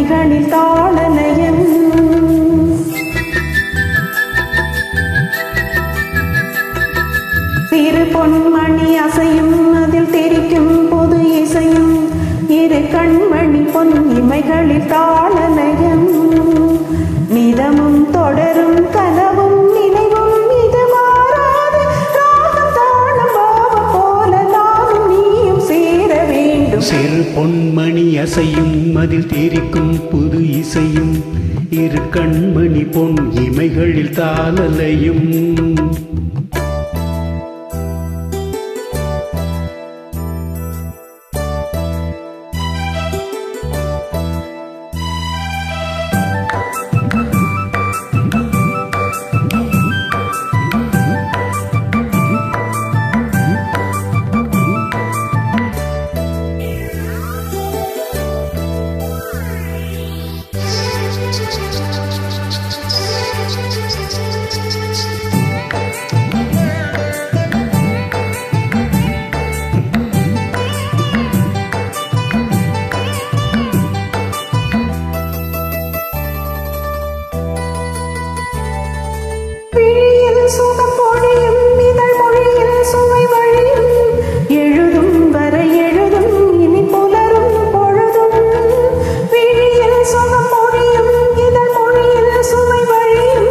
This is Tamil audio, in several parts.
இமைகளில் தாளலயம். சிறு பொன்மணி அசையும் அதில் தெரிக்கும் பொது இசையும் இரு கண்மணி பொன் இமைகளில் தாளலயம். நிதமும் தொடரும் கனவும் நினைவும் இது மாறாது ராகம் தாளம் பாவம் போல நானும் நீயும் சேர வேண்டும். சிறு பொன்மணி அசையும் அதில் தெரிக்கும் புது இசையும் இரு கண்மணி பொன் இமைகளில் தாளலயம். சுகம் பொழியும் இதழ் மொழியில் சுவை வழியும் எழுதும் வரை எழுதும் இனி புலரும் பொழுதும். விழியில் சுகம் பொழியும் இதழ் மொழியில் சுவை வழியும்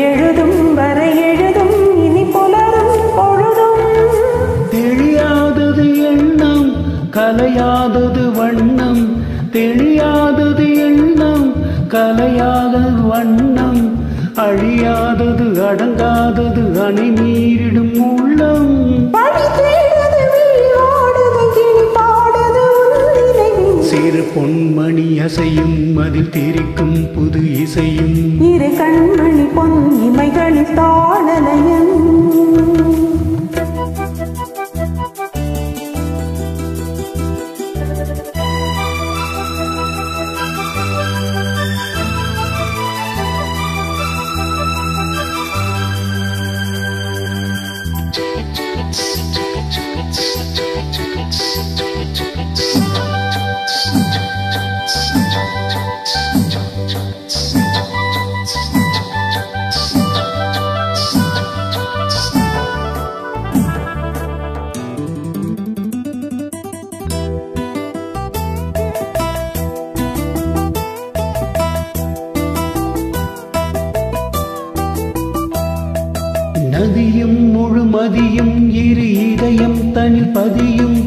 எழுதும் வரை எழுதும் இனி புலரும் பொழுதும். தெரியாதது எண்ணம் கலையாதது வண்ணம், தெரியாதது எண்ணம் கலையாதது வண்ணம், அழியாதது அடங்காதது அணை மீறிடும் உள்ளம். சிறு பொன்மணி அசையும் அதில் தெரிக்கும் புது இசையும் இரு கண்மணி பொன் இமைகளில் தாளலயம். நதியும் முழுமதியும் இரு இதயம் தனில் பதியும்,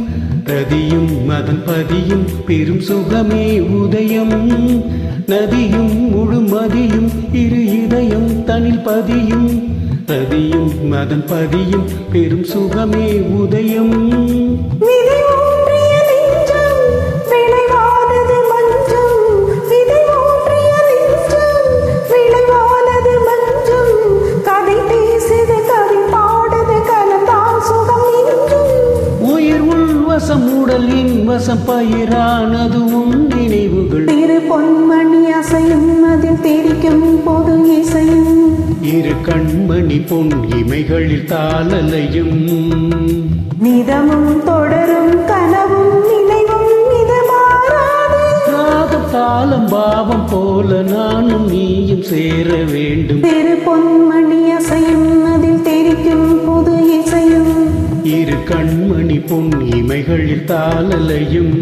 ரதியும் மதன் பதியும் பெரும் சுகமே உதயம். நதியும் முழுமதியும் இரு இதயம் தனில் பதியும், ரதியும் மதன் பதியும் பெரும் சுகமே உதயம். உடல் இன்வசம் பயிரானது உன் நினைவுகள். திரு பொன்மணி அசையும் அதில் தெரிக்கும் பொது இசையும் இரு கண்மணி பொன் இமைகளில் தாளலயம். நிதமும் தொடரும் கனவும் நினைவும் இது மாறாது ராகம் தாளம் பாவம் போல நானும் நீயும் சேர வேண்டும். திரு பொன்மணி அசையும் அதில் தெரிக்கும் பொது இசையும் இரு கண்மணி பொன் இமைகளில் தாளலயம்.